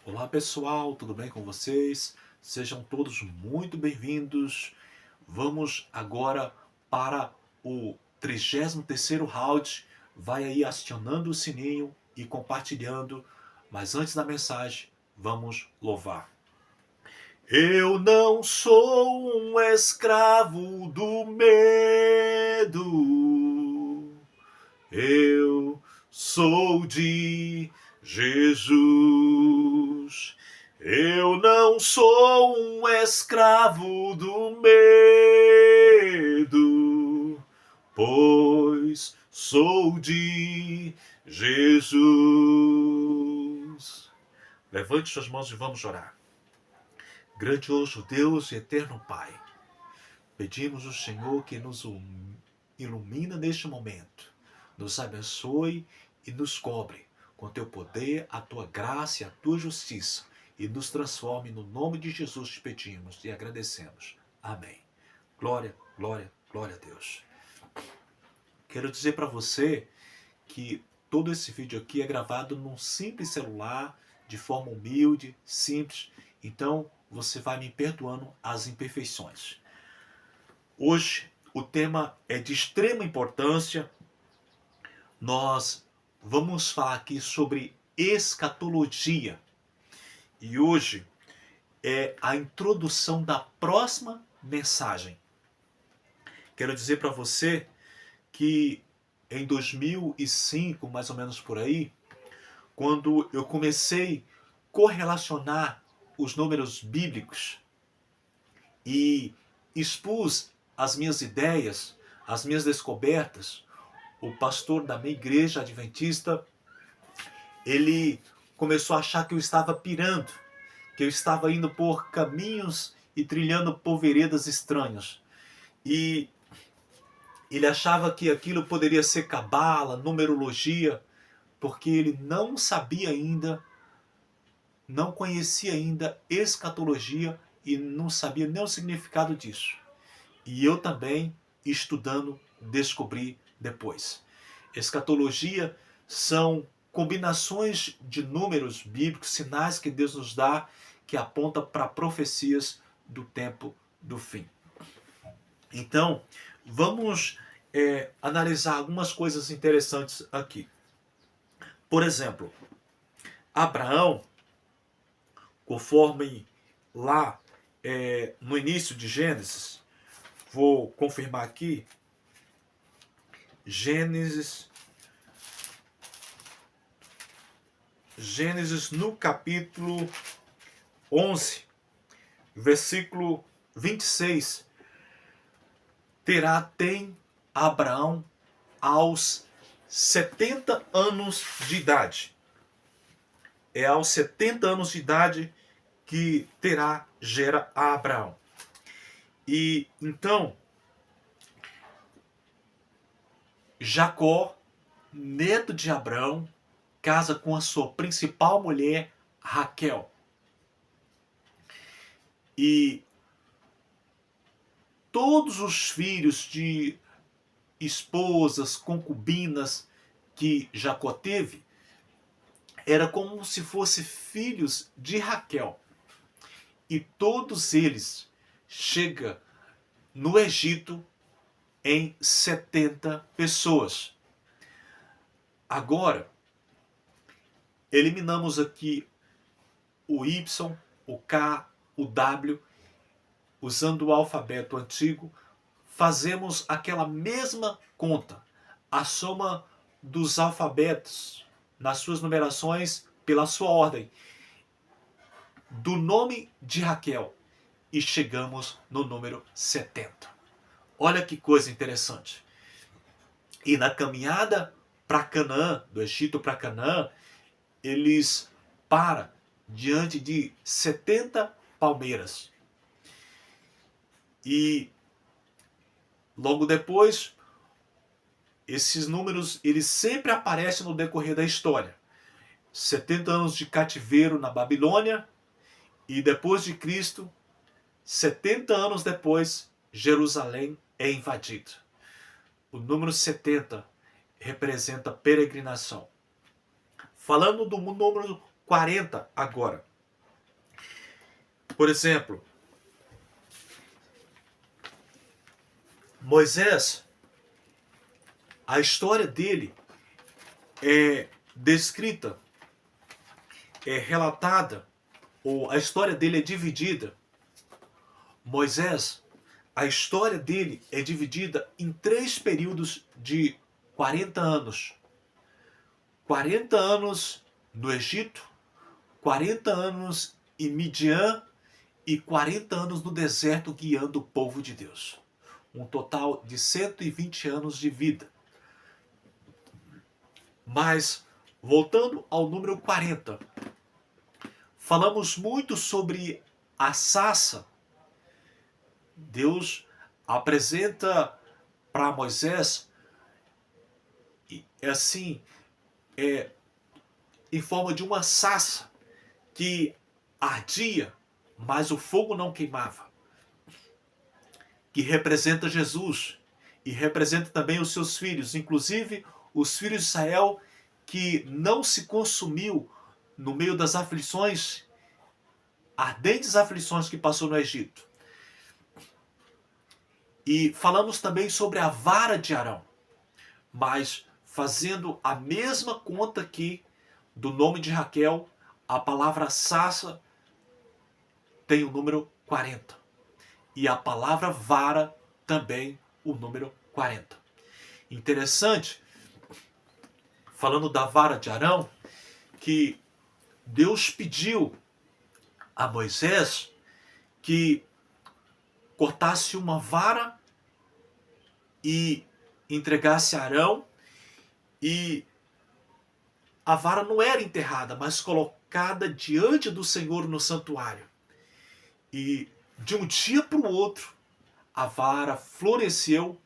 Olá pessoal, tudo bem com vocês? Sejam todos muito bem-vindos. Vamos agora para o 33º round. Vai aí acionando o sininho e compartilhando. Mas antes da mensagem, vamos louvar. Eu não sou um escravo do medo. Eu sou de Jesus. Eu não sou um escravo do medo, pois sou de Jesus. Levante suas mãos e vamos orar. Grandioso Deus e eterno Pai, pedimos ao Senhor que nos ilumina neste momento, nos abençoe e nos cobre com teu poder, a tua graça e a tua justiça, e nos transforme. No nome de Jesus te pedimos e agradecemos. Amém. Glória, glória, glória a Deus. Quero dizer para você que todo esse vídeo aqui é gravado num simples celular, de forma humilde, simples. Então você vai me perdoando as imperfeições. Hoje o tema é de extrema importância. Nós vamos falar aqui sobre escatologia. E hoje é a introdução da próxima mensagem. Quero dizer para você que em 2005, mais ou menos por aí, quando eu comecei a correlacionar os números bíblicos e expus as minhas ideias, as minhas descobertas, o pastor da minha igreja adventista, ele começou a achar que eu estava pirando, que eu estava indo por caminhos e trilhando por veredas estranhas. E ele achava que aquilo poderia ser cabala, numerologia, porque ele não sabia ainda, não conhecia ainda escatologia e não sabia nem o significado disso. E eu também, estudando, descobri depois. Escatologia são combinações de números bíblicos, sinais que Deus nos dá, que aponta para profecias do tempo do fim. Então, vamos analisar algumas coisas interessantes aqui. Por exemplo, Abraão, conforme lá no início de Gênesis, vou confirmar aqui, Gênesis no capítulo 11, versículo 26, tem Abraão aos 70 anos de idade. É aos 70 anos de idade que gera a Abraão. E então, Jacó, neto de Abraão, casa com a sua principal mulher, Raquel. E todos os filhos de esposas, concubinas que Jacó teve, era como se fossem filhos de Raquel. E todos eles chegam no Egito em 70 pessoas. Agora, eliminamos aqui o Y, o K, o W, usando o alfabeto antigo, fazemos aquela mesma conta, a soma dos alfabetos nas suas numerações pela sua ordem, do nome de Raquel, e chegamos no número 70. Olha que coisa interessante. E na caminhada para Canaã, do Egito para Canaã, eles param diante de 70 palmeiras. E logo depois, esses números eles sempre aparecem no decorrer da história. 70 anos de cativeiro na Babilônia, e depois de Cristo, 70 anos depois, Jerusalém é invadida. O número 70 representa peregrinação. Falando do número 40 agora. Por exemplo, Moisés, a história dele é descrita, é relatada, ou a história dele é dividida. Moisés, a história dele é dividida em 3 períodos de 40 anos. 40 anos no Egito, 40 anos em Midian e 40 anos no deserto guiando o povo de Deus. Um total de 120 anos de vida. Mas, voltando ao número 40, falamos muito sobre a sarça. Deus apresenta para Moisés assim, em forma de uma sarça que ardia, mas o fogo não queimava, que representa Jesus e representa também os seus filhos, inclusive os filhos de Israel, que não se consumiu no meio das aflições, ardentes aflições que passou no Egito. E falamos também sobre a vara de Arão, mas fazendo a mesma conta aqui do nome de Raquel, a palavra sarça tem o número 40. E a palavra vara também o número 40. Interessante, falando da vara de Arão, que Deus pediu a Moisés que cortasse uma vara e entregasse a Arão, e a vara não era enterrada, mas colocada diante do Senhor no santuário. E de um dia para o outro, a vara floresceu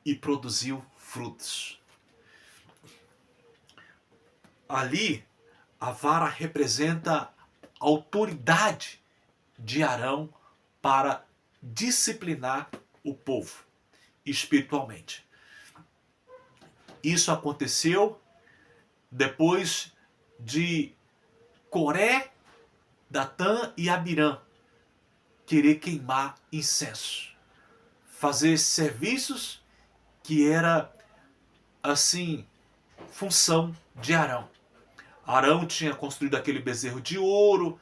e produziu frutos. Ali, a vara representa a autoridade de Arão para disciplinar o povo espiritualmente. Isso aconteceu depois de Coré, Datã e Abirã querer queimar incenso, fazer serviços que era assim função de Arão. Arão tinha construído aquele bezerro de ouro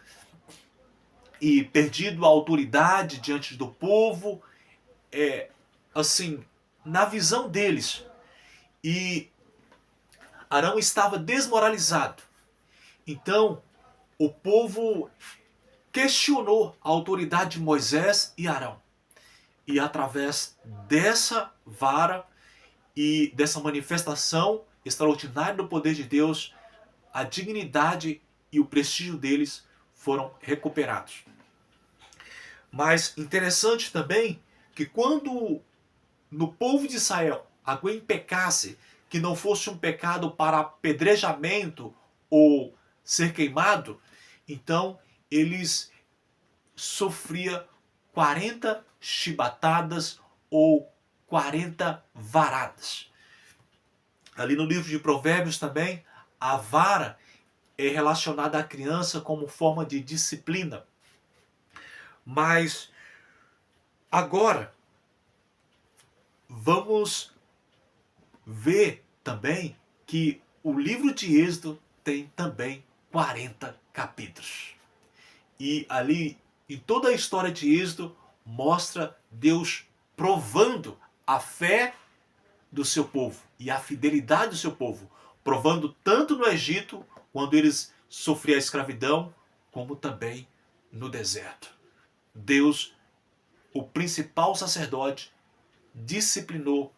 e perdido a autoridade diante do povo, assim, na visão deles. E Arão estava desmoralizado. Então, o povo questionou a autoridade de Moisés e Arão. E através dessa vara e dessa manifestação extraordinária do poder de Deus, a dignidade e o prestígio deles foram recuperados. Mas interessante também que quando no povo de Israel alguém pecasse, que não fosse um pecado para apedrejamento ou ser queimado, então eles sofriam 40 chibatadas ou 40 varadas. Ali no livro de Provérbios também, a vara é relacionada à criança como forma de disciplina. Mas agora vamos ver também que o livro de Êxodo tem também 40 capítulos. E ali, em toda a história de Êxodo, mostra Deus provando a fé do seu povo e a fidelidade do seu povo, provando tanto no Egito, quando eles sofriam a escravidão, como também no deserto. Deus, o principal sacerdote, disciplinou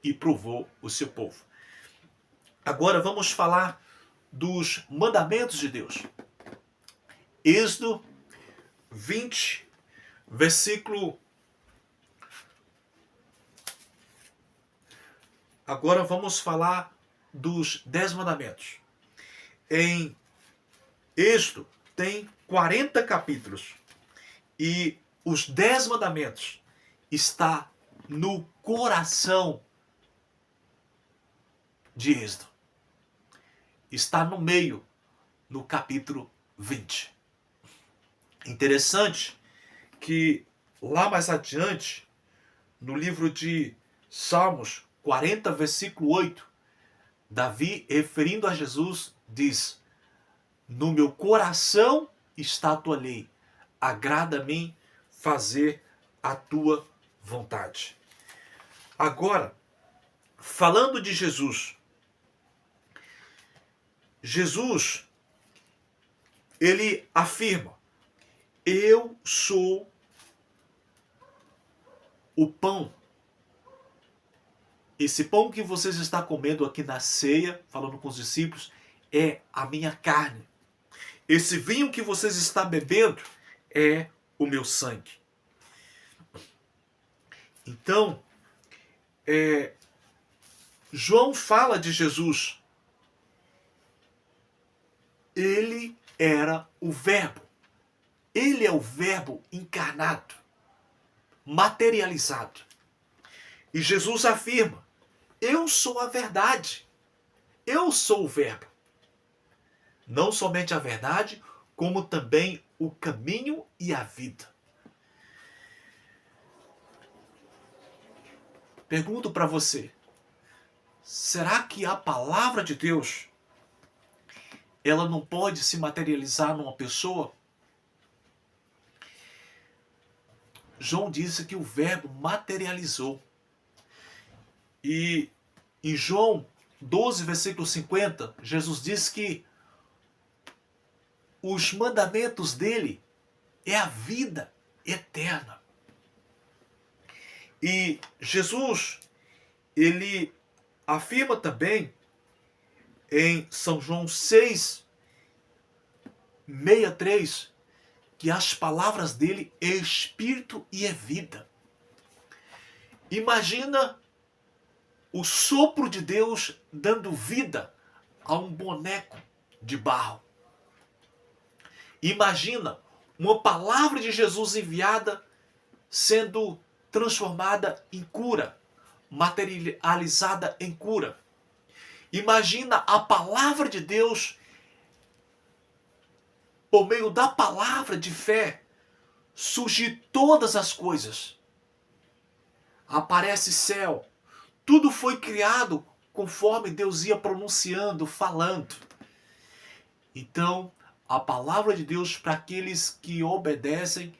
e provou o seu povo. Agora vamos falar dos mandamentos de Deus. Êxodo 20, versículo... Agora vamos falar dos 10 mandamentos. Em Êxodo tem 40 capítulos. E os 10 mandamentos está no coração de Êxodo. Está no meio, no capítulo 20. Interessante que lá mais adiante, no livro de Salmos 40, versículo 8, Davi, referindo a Jesus, diz: no meu coração está a tua lei, agrada-me fazer a tua vontade. Agora, falando de Jesus, ele afirma: eu sou o pão. Esse pão que vocês estão comendo aqui na ceia, falando com os discípulos, é a minha carne. Esse vinho que vocês estão bebendo é o meu sangue. Então, João fala de Jesus. Ele era o Verbo. Ele é o Verbo encarnado, materializado. E Jesus afirma: eu sou a verdade. Eu sou o Verbo. Não somente a verdade, como também o caminho e a vida. Pergunto para você: será que a palavra de Deus ela não pode se materializar numa pessoa? João disse que o Verbo materializou. E em João 12, versículo 50, Jesus diz que os mandamentos dele é a vida eterna. E Jesus, ele afirma também em São João 6, 63, que as palavras dele é espírito e é vida. Imagina o sopro de Deus dando vida a um boneco de barro. Imagina uma palavra de Jesus enviada sendo transformada em cura, materializada em cura. Imagina a palavra de Deus, por meio da palavra de fé, surgir todas as coisas. Aparece céu. Tudo foi criado conforme Deus ia pronunciando, falando. Então, a palavra de Deus, para aqueles que obedecem,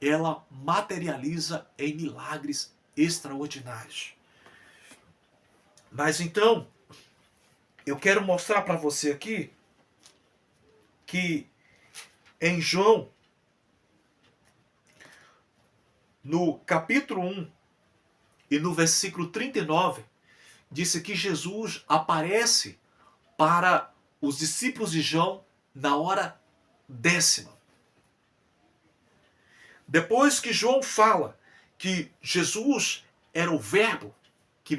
ela materializa em milagres extraordinários. Mas então, eu quero mostrar para você aqui que em João, no capítulo 1 e no versículo 39, disse que Jesus aparece para os discípulos de João na hora 10ª. Depois que João fala que Jesus era o Verbo que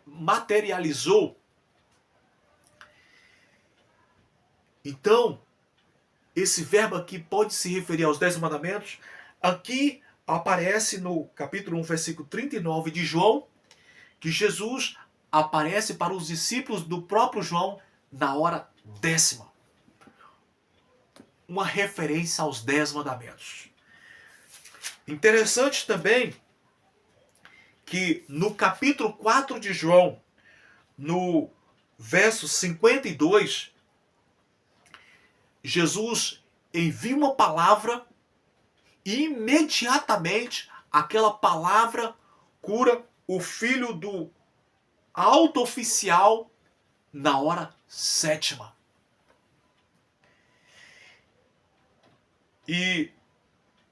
materializou, então esse verbo aqui pode se referir aos 10 mandamentos. Aqui aparece no capítulo 1, versículo 39 de João, que Jesus aparece para os discípulos do próprio João na hora 10ª. Uma referência aos 10 mandamentos. Interessante também que no capítulo 4 de João, no verso 52, Jesus envia uma palavra e imediatamente aquela palavra cura o filho do alto oficial na hora 7ª. E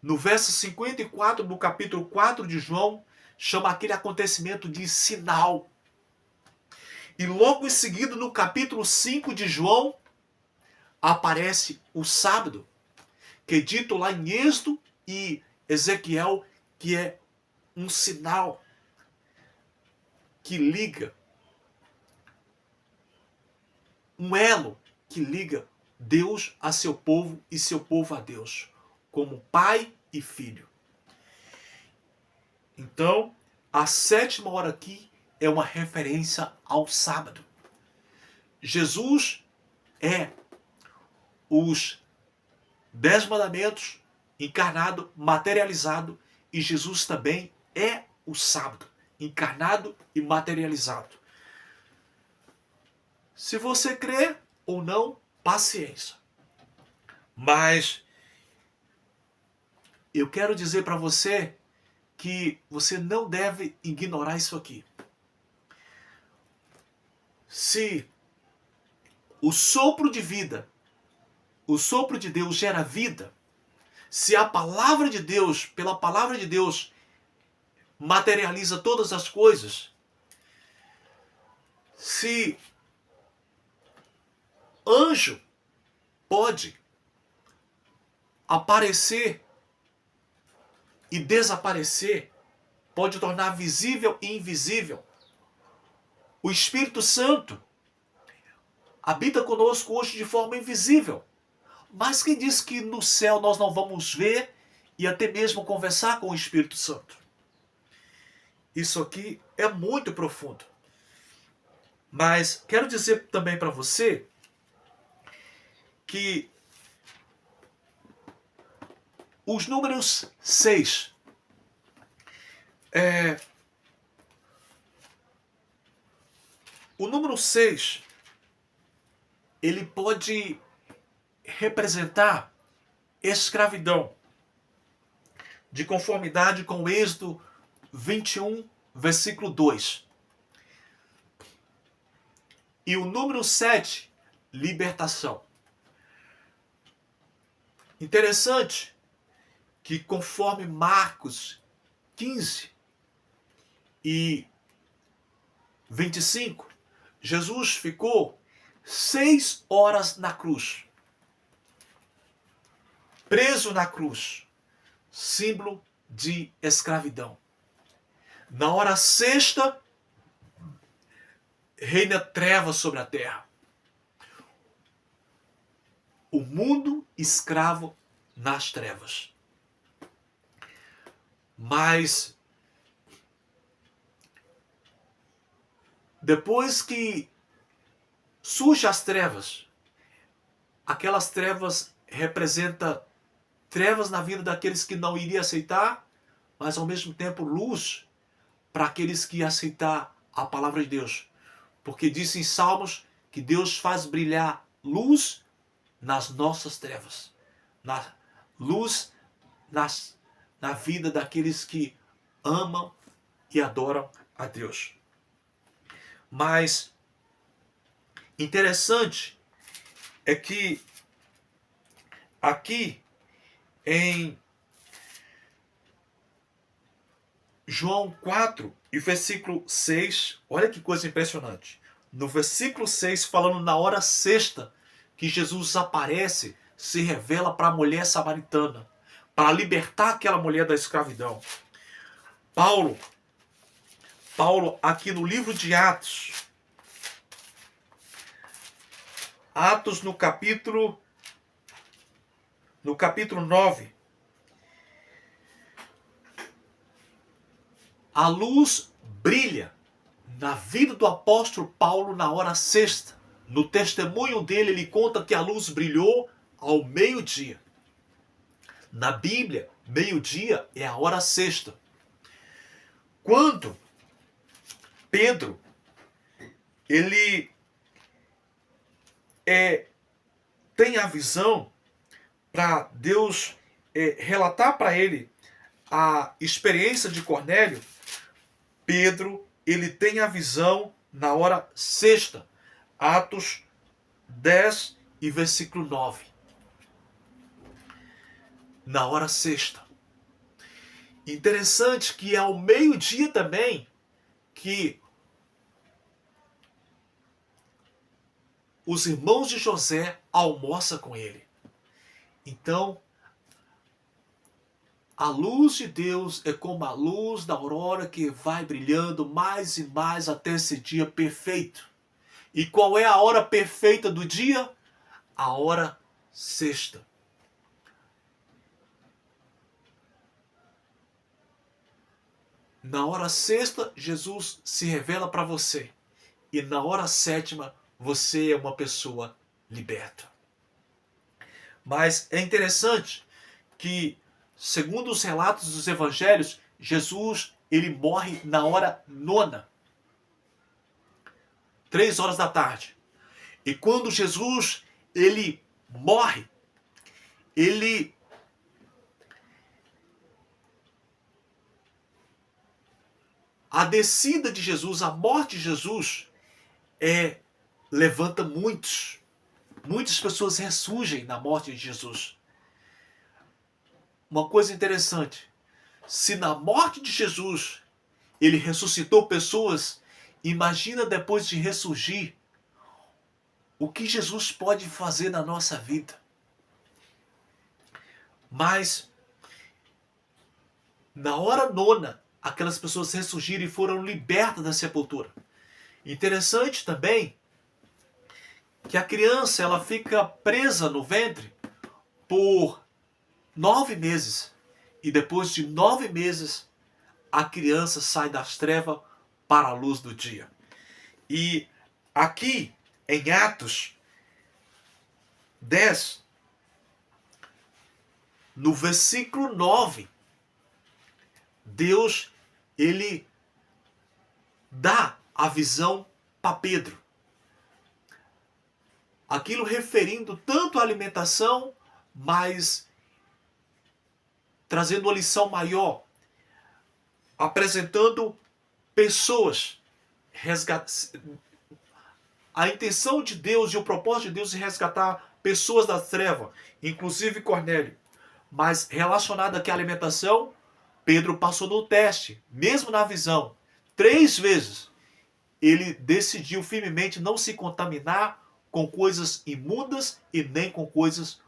no verso 54 do capítulo 4 de João, chama aquele acontecimento de sinal. E logo em seguida, no capítulo 5 de João, aparece o sábado, que é dito lá em Êxodo e Ezequiel, que é um sinal que liga, um elo que liga Deus a seu povo e seu povo a Deus, como pai e filho. Então, a 7ª hora aqui é uma referência ao sábado. Jesus é os 10 mandamentos encarnado, materializado, e Jesus também é o sábado, encarnado e materializado. Se você crê ou não, paciência. Mas eu quero dizer para você que você não deve ignorar isso aqui. Se o sopro de vida, o sopro de Deus gera vida, se a palavra de Deus, pela palavra de Deus, materializa todas as coisas, se anjo pode aparecer e desaparecer, pode tornar visível e invisível, o Espírito Santo habita conosco hoje de forma invisível. Mas quem diz que no céu nós não vamos ver e até mesmo conversar com o Espírito Santo? Isso aqui é muito profundo. Mas quero dizer também para você que os números 6 o número 6 ele pode representar escravidão, de conformidade com o Êxodo 21, versículo 2. E o número 7, libertação. Interessante que conforme Marcos 15 e 25, Jesus ficou 6 horas na cruz, preso na cruz, símbolo de escravidão. Na hora sexta, reina trevas sobre a terra. O mundo escravo nas trevas. Mas depois que surgem as trevas, aquelas trevas representam trevas na vida daqueles que não iriam aceitar, mas ao mesmo tempo luz para aqueles que aceitar a palavra de Deus. Porque diz em Salmos que Deus faz brilhar luz nas nossas trevas. Luz na vida daqueles que amam e adoram a Deus. Mas interessante é que aqui em João 4 e versículo 6, olha que coisa impressionante. No versículo 6, falando na hora sexta, que Jesus aparece, se revela para a mulher samaritana, para libertar aquela mulher da escravidão. Paulo, aqui no livro de Atos no capítulo 9, a luz brilha na vida do apóstolo Paulo na hora sexta. No testemunho dele, ele conta que a luz brilhou ao meio-dia. Na Bíblia, meio-dia é a hora sexta. Quando Pedro, ele tem a visão para Deus relatar para ele a experiência de Cornélio, Pedro, ele tem a visão na hora sexta. Atos 10 e versículo 9. Na hora sexta. Interessante que é ao meio-dia também que os irmãos de José almoçam com ele. Então, a luz de Deus é como a luz da aurora que vai brilhando mais e mais até esse dia perfeito. E qual é a hora perfeita do dia? A hora sexta. Na hora sexta, Jesus se revela para você. E na hora sétima, você é uma pessoa liberta. Mas é interessante que segundo os relatos dos evangelhos, Jesus ele morre na hora nona, 3 horas da tarde. E quando Jesus ele morre, ele a descida de Jesus, a morte de Jesus levanta muitos. Muitas pessoas ressurgem na morte de Jesus. Uma coisa interessante, se na morte de Jesus ele ressuscitou pessoas, imagina depois de ressurgir o que Jesus pode fazer na nossa vida. Mas na hora nona, aquelas pessoas ressurgiram e foram libertas da sepultura. Interessante também que a criança ela fica presa no ventre por 9 meses. E depois de 9 meses, a criança sai das trevas para a luz do dia. E aqui, em Atos 10, no versículo 9, Deus, ele dá a visão para Pedro. Aquilo referindo tanto à alimentação, mas trazendo uma lição maior, apresentando pessoas, a intenção de Deus e o propósito de Deus é resgatar pessoas da treva, inclusive Cornélio. Mas relacionado aqui à alimentação, Pedro passou no teste, mesmo na visão. 3 vezes ele decidiu firmemente não se contaminar com coisas imundas e nem com coisas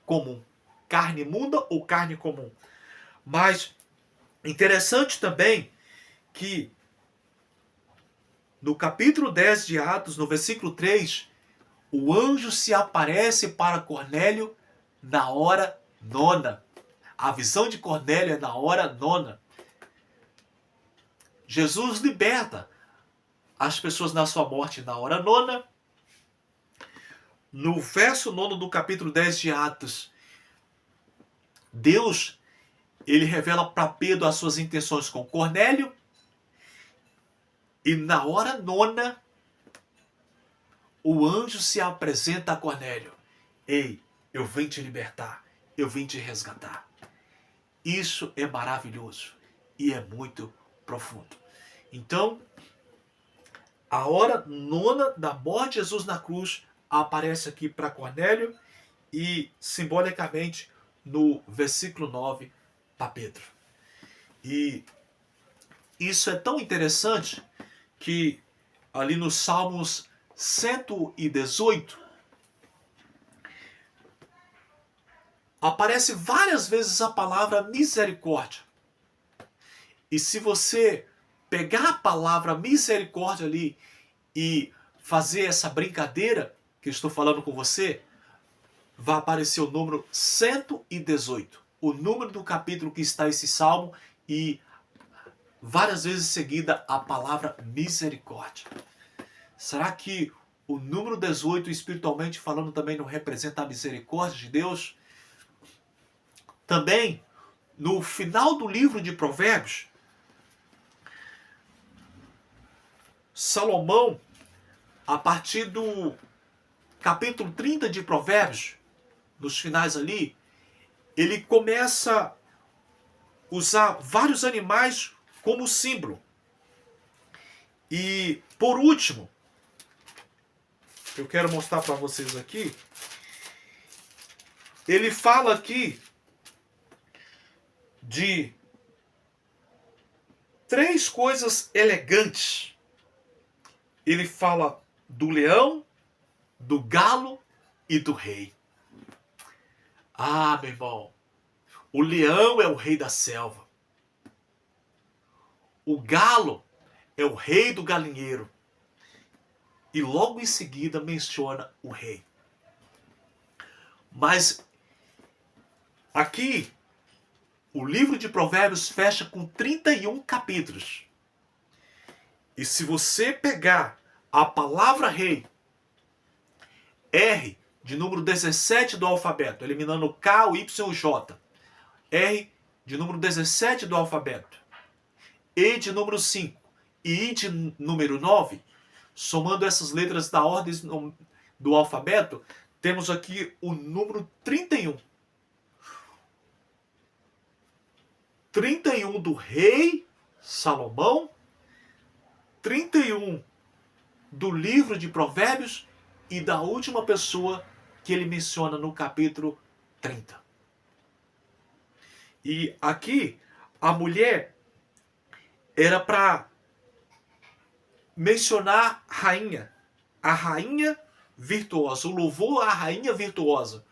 comuns. Carne imunda ou carne comum. Mas interessante também que no capítulo 10 de Atos, no versículo 3, o anjo se aparece para Cornélio na hora nona. A visão de Cornélio é na hora nona. Jesus liberta as pessoas na sua morte na hora nona. No verso 9 do capítulo 10 de Atos, Deus ele revela para Pedro as suas intenções com Cornélio. E na hora nona, o anjo se apresenta a Cornélio. Ei, eu vim te libertar, eu vim te resgatar. Isso é maravilhoso e é muito profundo. Então, a hora nona da morte de Jesus na cruz aparece aqui para Cornélio e simbolicamente no versículo 9 para Pedro. E isso é tão interessante que ali nos Salmos 118 aparece várias vezes a palavra misericórdia. E se você pegar a palavra misericórdia ali e fazer essa brincadeira que eu estou falando com você, vai aparecer o número 118, o número do capítulo que está esse salmo, e várias vezes seguida a palavra misericórdia. Será que o número 18, espiritualmente falando, também não representa a misericórdia de Deus? Também, no final do livro de Provérbios, Salomão, a partir do capítulo 30 de Provérbios, nos finais ali, ele começa a usar vários animais como símbolo. E, por último, eu quero mostrar para vocês aqui, ele fala aqui de 3 coisas elegantes. Ele fala do leão, do galo e do rei. Ah, meu irmão, o leão é o rei da selva. O galo é o rei do galinheiro. E logo em seguida menciona o rei. Mas aqui, o livro de Provérbios fecha com 31 capítulos. E se você pegar a palavra rei, R, de número 17 do alfabeto, eliminando o K, o Y e o J. R de número 17 do alfabeto, E de número 5 e I de número 9, somando essas letras da ordem do alfabeto, temos aqui o número 31. 31 do rei Salomão, 31 do livro de Provérbios e da última pessoa que ele menciona no capítulo 30. E aqui a mulher era para mencionar a rainha virtuosa, o louvor à rainha virtuosa.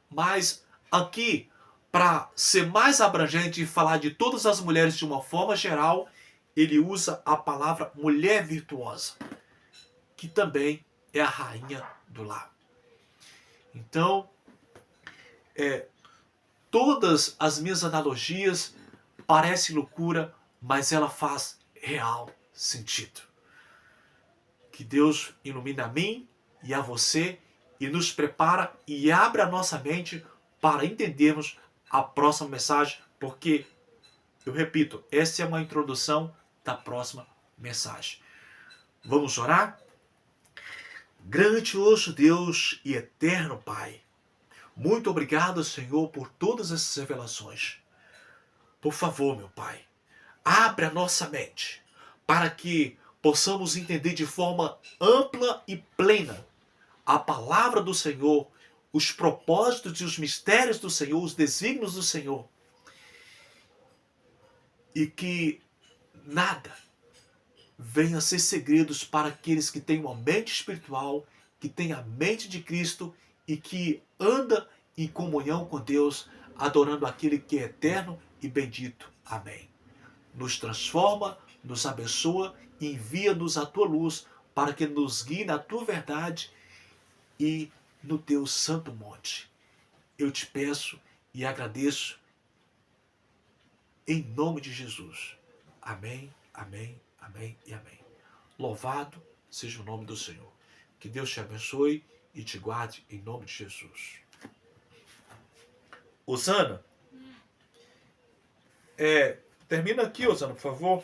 Mas aqui, para ser mais abrangente e falar de todas as mulheres de uma forma geral, ele usa a palavra mulher virtuosa, que também é a rainha do lar. Então, todas as minhas analogias parecem loucura, mas ela faz real sentido. Que Deus ilumine a mim e a você e nos prepara e abre a nossa mente para entendermos a próxima mensagem, porque, eu repito, essa é uma introdução da próxima mensagem. Vamos orar? Grandioso Deus e eterno Pai, muito obrigado, Senhor, por todas essas revelações. Por favor, meu Pai, abre a nossa mente para que possamos entender de forma ampla e plena a palavra do Senhor, os propósitos e os mistérios do Senhor, os desígnios do Senhor. E que nada venha a ser segredos para aqueles que têm uma mente espiritual, que têm a mente de Cristo e que anda em comunhão com Deus, adorando aquele que é eterno e bendito. Amém. Nos transforma, nos abençoa e envia-nos a tua luz para que nos guie na tua verdade e no teu santo monte. Eu te peço e agradeço em nome de Jesus. Amém, amém, amém e amém. Louvado seja o nome do Senhor. Que Deus te abençoe e te guarde em nome de Jesus. Osana, termina aqui, Osana, por favor.